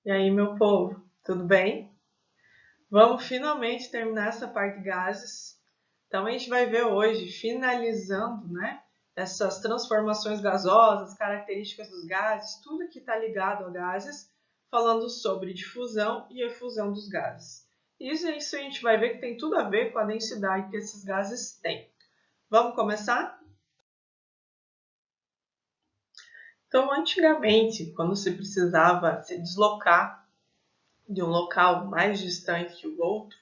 E aí, meu povo, tudo bem? Vamos finalmente terminar essa parte de gases. Então, a gente vai ver hoje, finalizando, né, essas transformações gasosas, características dos gases, tudo que está ligado a gases, falando sobre difusão e efusão dos gases. Isso a gente vai ver que tem tudo a ver com a densidade que esses gases têm. Vamos começar? Então, antigamente, quando se precisava se deslocar de um local mais distante que o outro,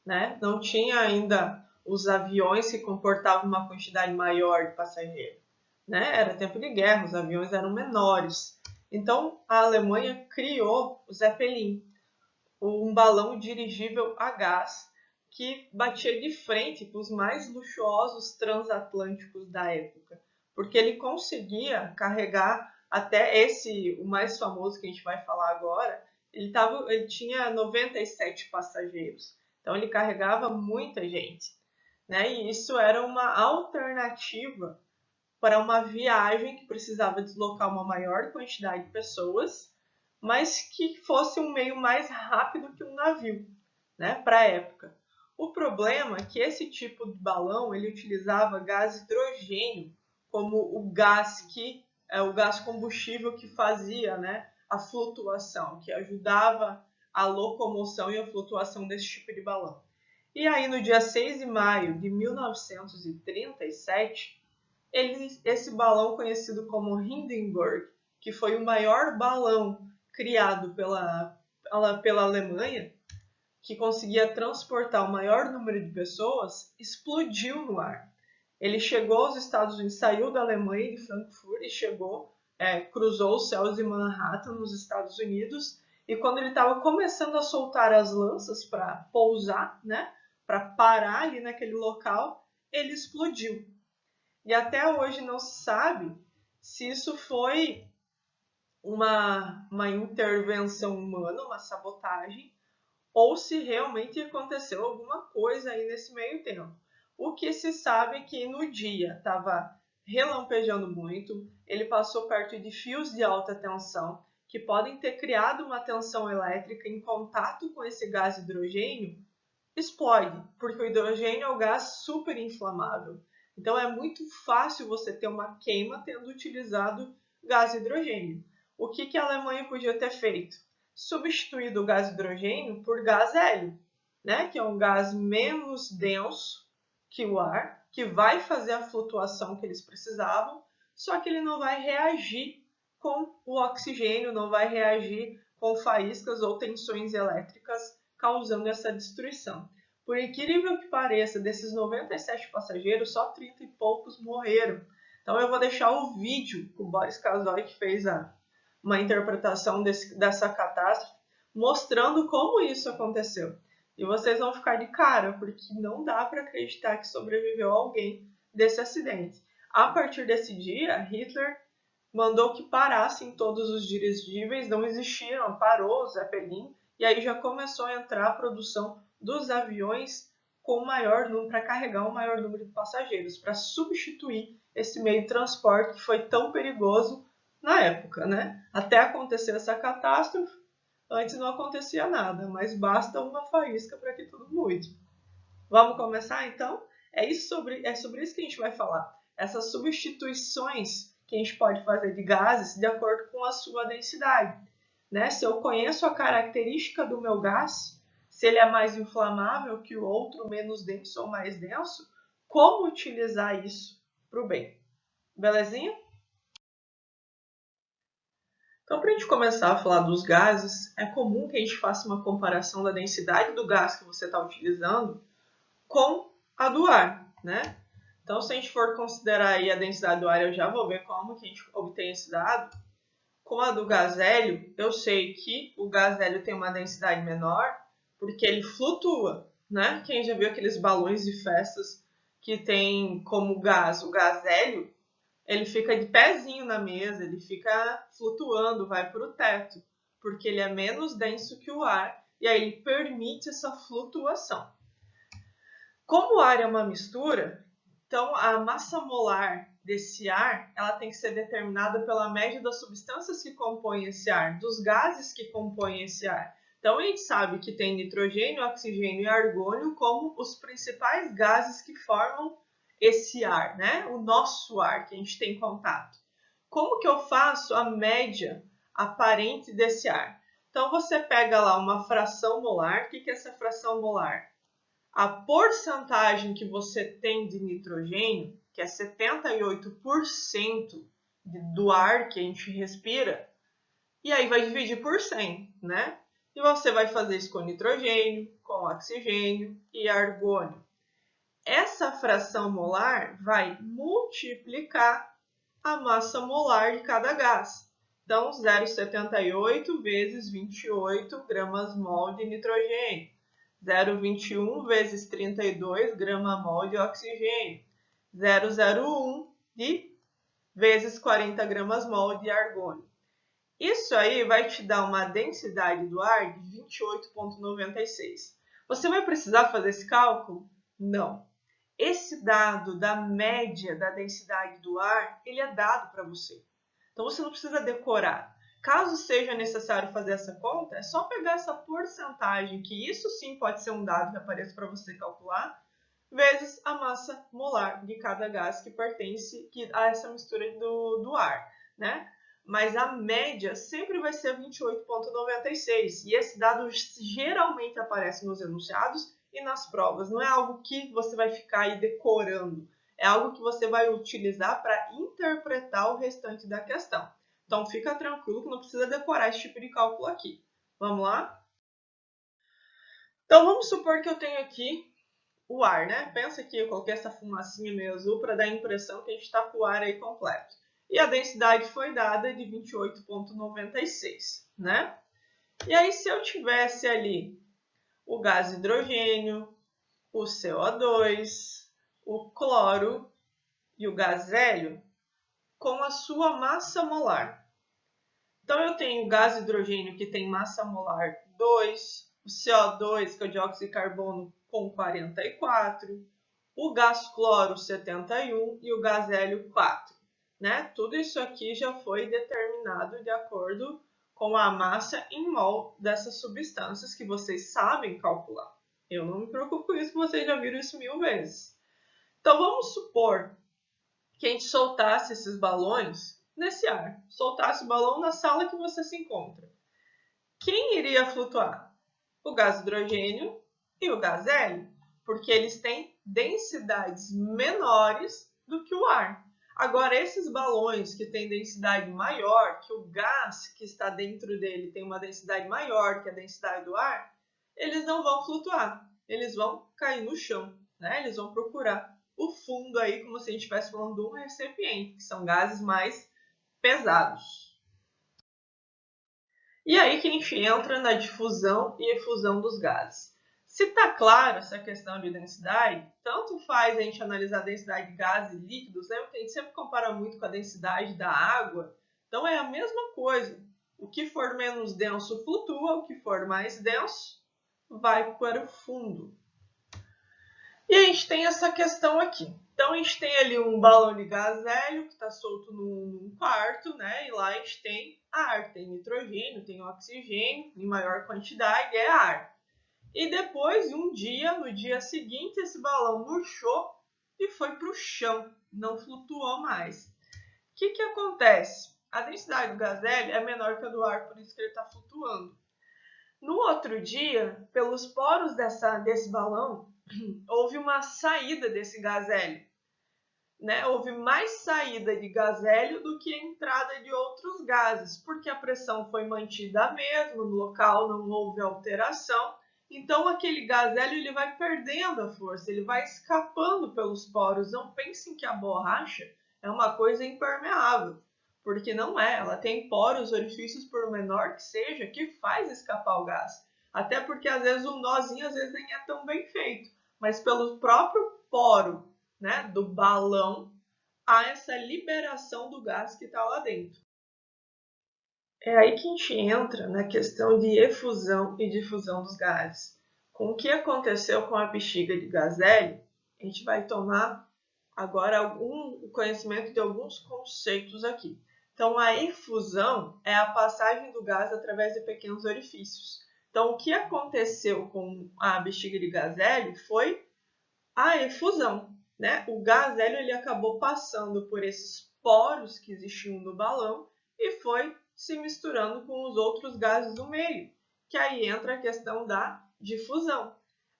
né? Não tinha ainda os aviões que comportavam uma quantidade maior de passageiros, né? Era tempo de guerra, os aviões eram menores. Então, a Alemanha criou o Zeppelin, um balão dirigível a gás que batia de frente com os mais luxuosos transatlânticos da época, porque ele conseguia carregar até esse, o mais famoso que a gente vai falar agora, ele tinha 97 passageiros. Então ele carregava muita gente, né? E isso era uma alternativa para uma viagem que precisava deslocar uma maior quantidade de pessoas, mas que fosse um meio mais rápido que um navio, né, para a época. O problema é que esse tipo de balão ele utilizava gás hidrogênio como o gás que é o gás combustível que fazia, né, a flutuação, que ajudava a locomoção e a flutuação desse tipo de balão. E aí, no dia 6 de maio de 1937, esse balão conhecido como Hindenburg, que foi o maior balão criado pela Alemanha, que conseguia transportar o maior número de pessoas, explodiu no ar. Ele chegou aos Estados Unidos, saiu da Alemanha, de Frankfurt, e cruzou os céus de Manhattan, nos Estados Unidos, e quando ele estava começando a soltar as lanças para pousar, né, para parar ali naquele local, ele explodiu. E até hoje não se sabe se isso foi uma intervenção humana, uma sabotagem, ou se realmente aconteceu alguma coisa aí nesse meio tempo. O que se sabe é que no dia estava relampejando muito, ele passou perto de fios de alta tensão que podem ter criado uma tensão elétrica em contato com esse gás hidrogênio, explode, porque o hidrogênio é um gás super inflamável. Então é muito fácil você ter uma queima tendo utilizado gás hidrogênio. O que a Alemanha podia ter feito? Substituído o gás hidrogênio por gás hélio, né? Que é um gás menos denso que o ar, que vai fazer a flutuação que eles precisavam, só que ele não vai reagir com o oxigênio, não vai reagir com faíscas ou tensões elétricas causando essa destruição. Por incrível que pareça, desses 97 passageiros, só 30 e poucos morreram. Então eu vou deixar o vídeo que o Boris Kazoy que fez uma interpretação dessa catástrofe, mostrando como isso aconteceu. E vocês vão ficar de cara, porque não dá para acreditar que sobreviveu alguém desse acidente. A partir desse dia, Hitler mandou que parassem todos os dirigíveis, não existiram, parou o Zeppelin, e aí já começou a entrar a produção dos aviões com maior número, para carregar um maior número de passageiros, para substituir esse meio de transporte que foi tão perigoso na época, né? Até acontecer essa catástrofe, antes não acontecia nada, mas basta uma faísca para que tudo mude. Vamos começar então? É sobre isso que a gente vai falar. Essas substituições que a gente pode fazer de gases de acordo com a sua densidade. Né? Se eu conheço a característica do meu gás, se ele é mais inflamável que o outro, menos denso ou mais denso, como utilizar isso para o bem. Belezinha? Então, para a gente começar a falar dos gases, é comum que a gente faça uma comparação da densidade do gás que você está utilizando com a do ar, né? Então, se a gente for considerar aí a densidade do ar, eu já vou ver como que a gente obtém esse dado. Com a do gás hélio, eu sei que o gás hélio tem uma densidade menor, porque ele flutua, né? Quem já viu aqueles balões de festas que tem como gás o gás hélio, ele fica de pezinho na mesa, ele fica flutuando, vai para o teto, porque ele é menos denso que o ar, e aí ele permite essa flutuação. Como o ar é uma mistura, então a massa molar desse ar, ela tem que ser determinada pela média das substâncias que compõem esse ar, dos gases que compõem esse ar. Então, a gente sabe que tem nitrogênio, oxigênio e argônio como os principais gases que formam esse ar, né? O nosso ar que a gente tem contato. Como que eu faço a média aparente desse ar? Então, você pega lá uma fração molar. O que é essa fração molar? A porcentagem que você tem de nitrogênio, que é 78% do ar que a gente respira, e aí vai dividir por 100, né? E você vai fazer isso com nitrogênio, com oxigênio e argônio. Essa fração molar vai multiplicar a massa molar de cada gás. Então, 0,78 vezes 28 gramas-mol de nitrogênio. 0,21 vezes 32 grama-mol de oxigênio. 0,01 vezes 40 gramas-mol de argônio. Isso aí vai te dar uma densidade do ar de 28,96. Você vai precisar fazer esse cálculo? Não. Esse dado da média da densidade do ar, ele é dado para você. Então, você não precisa decorar. Caso seja necessário fazer essa conta, é só pegar essa porcentagem, que isso sim pode ser um dado que apareça para você calcular, vezes a massa molar de cada gás que pertence a essa mistura do ar, né? Mas a média sempre vai ser 28,96. E esse dado geralmente aparece nos enunciados e nas provas. Não é algo que você vai ficar aí decorando. É algo que você vai utilizar para interpretar o restante da questão. Então, fica tranquilo que não precisa decorar esse tipo de cálculo aqui. Vamos lá? Então, vamos supor que eu tenho aqui o ar, né? Pensa que eu coloquei essa fumacinha meio azul para dar a impressão que a gente está com o ar aí completo. E a densidade foi dada de 28,96, né? E aí, se eu tivesse ali o gás hidrogênio, o CO2, o cloro e o gás hélio com a sua massa molar. Então, eu tenho o gás hidrogênio que tem massa molar 2, o CO2, que é o dióxido de carbono, com 44, o gás cloro 71 e o gás hélio 4. Né? Tudo isso aqui já foi determinado de acordo com a massa em mol dessas substâncias que vocês sabem calcular. Eu não me preocupo com isso, porque vocês já viram isso 1000 vezes. Então, vamos supor que a gente soltasse esses balões nesse ar. Soltasse o balão na sala que você se encontra. Quem iria flutuar? O gás hidrogênio e o gás hélio, porque eles têm densidades menores do que o ar. Agora, esses balões que têm densidade maior, que o gás que está dentro dele tem uma densidade maior que a densidade do ar, eles não vão flutuar, eles vão cair no chão, né? Eles vão procurar o fundo aí, como se a gente estivesse falando de um recipiente, que são gases mais pesados. E aí que a gente entra na difusão e efusão dos gases. Se está claro essa questão de densidade, tanto faz a gente analisar a densidade de gases e líquidos, lembra que a gente sempre compara muito com a densidade da água? Então é a mesma coisa. O que for menos denso flutua, o que for mais denso vai para o fundo. E a gente tem essa questão aqui. Então a gente tem ali um balão de gás hélio que está solto num quarto, né? E lá a gente tem ar, tem nitrogênio, tem oxigênio, em maior quantidade é ar. E depois, no dia seguinte, esse balão murchou e foi para o chão, não flutuou mais. O que acontece? A densidade do gás hélio é menor que a do ar, por isso que ele está flutuando. No outro dia, pelos poros desse balão, houve uma saída desse gás hélio. Né? Houve mais saída de gás hélio do que entrada de outros gases, porque a pressão foi mantida a mesma, no local não houve alteração. Então, aquele gás hélio ele vai perdendo a força, ele vai escapando pelos poros. Não pensem que a borracha é uma coisa impermeável, porque não é. Ela tem poros, orifícios, por menor que seja, que faz escapar o gás. Até porque, às vezes, o nozinho às vezes nem é tão bem feito. Mas pelo próprio poro, né, do balão, há essa liberação do gás que está lá dentro. É aí que a gente entra na questão de efusão e difusão dos gases. Com o que aconteceu com a bexiga de gás hélio, a gente vai tomar agora o conhecimento de alguns conceitos aqui. Então, a efusão é a passagem do gás através de pequenos orifícios. Então, o que aconteceu com a bexiga de gás hélio foi a efusão, né? O gás hélio ele acabou passando por esses poros que existiam no balão e foi se misturando com os outros gases do meio, que aí entra a questão da difusão.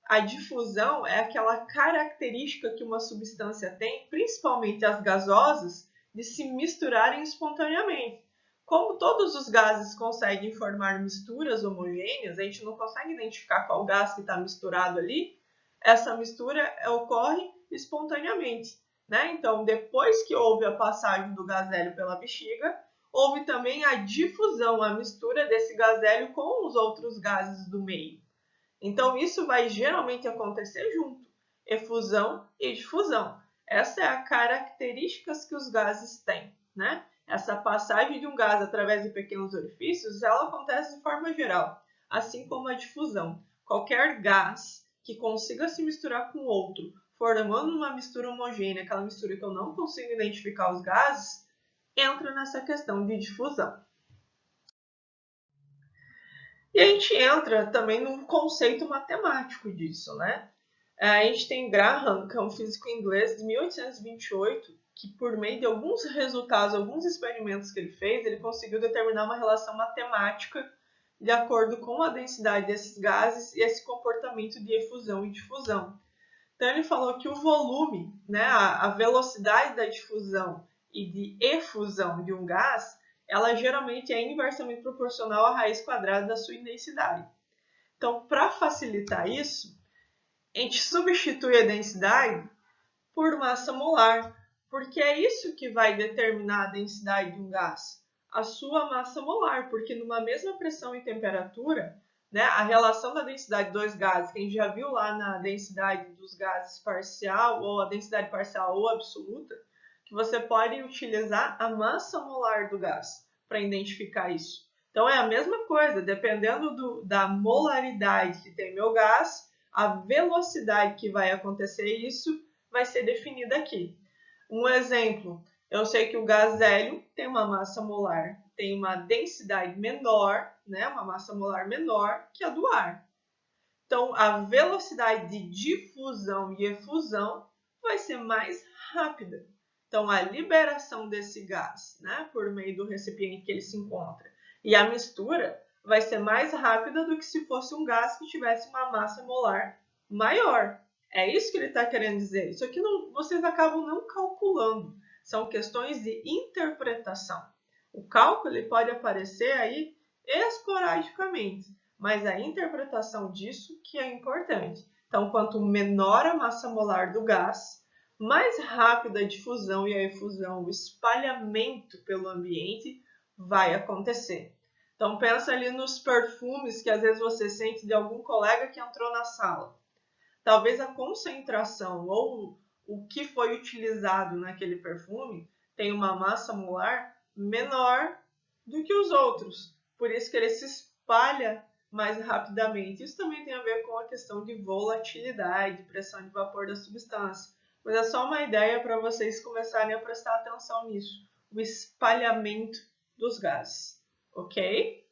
A difusão é aquela característica que uma substância tem, principalmente as gasosas, de se misturarem espontaneamente. Como todos os gases conseguem formar misturas homogêneas, a gente não consegue identificar qual gás que está misturado ali, essa mistura ocorre espontaneamente, né? Então, depois que houve a passagem do gás hélio pela bexiga, houve também a difusão, a mistura desse gás hélio com os outros gases do meio. Então, isso vai geralmente acontecer junto, efusão e difusão. Essa é a características que os gases têm, né? Essa passagem de um gás através de pequenos orifícios, ela acontece de forma geral, assim como a difusão. Qualquer gás que consiga se misturar com outro, formando uma mistura homogênea, aquela mistura que eu não consigo identificar os gases, entra nessa questão de difusão. E a gente entra também no conceito matemático disso, né? A gente tem Graham, que é um físico inglês de 1828, que por meio de alguns resultados, alguns experimentos que ele fez, ele conseguiu determinar uma relação matemática de acordo com a densidade desses gases e esse comportamento de efusão e difusão. Então ele falou que o volume, né, a velocidade da difusão e de efusão de um gás, ela geralmente é inversamente proporcional à raiz quadrada da sua densidade. Então, para facilitar isso, a gente substitui a densidade por massa molar, porque é isso que vai determinar a densidade de um gás, a sua massa molar, porque numa mesma pressão e temperatura, né, a relação da densidade de dois gases, que a gente já viu lá na densidade dos gases parcial, ou a densidade parcial ou absoluta, que você pode utilizar a massa molar do gás para identificar isso. Então é a mesma coisa, dependendo da molaridade que tem meu gás, a velocidade que vai acontecer isso vai ser definida aqui. Um exemplo, eu sei que o gás hélio tem uma massa molar, tem uma densidade menor, né, uma massa molar menor que a do ar. Então, a velocidade de difusão e efusão vai ser mais rápida. Então, a liberação desse gás, né, por meio do recipiente que ele se encontra, e a mistura vai ser mais rápida do que se fosse um gás que tivesse uma massa molar maior. É isso que ele está querendo dizer. Isso aqui não, vocês acabam não calculando. São questões de interpretação. O cálculo ele pode aparecer aí esporadicamente, mas a interpretação disso que é importante. Então, quanto menor a massa molar do gás, mais rápida a difusão e a efusão, o espalhamento pelo ambiente vai acontecer. Então, pensa ali nos perfumes que às vezes você sente de algum colega que entrou na sala. Talvez a concentração ou o que foi utilizado naquele perfume tenha uma massa molar menor do que os outros. Por isso que ele se espalha mais rapidamente. Isso também tem a ver com a questão de volatilidade, pressão de vapor da substância. Mas é só uma ideia para vocês começarem a prestar atenção nisso. O espalhamento dos gases, ok?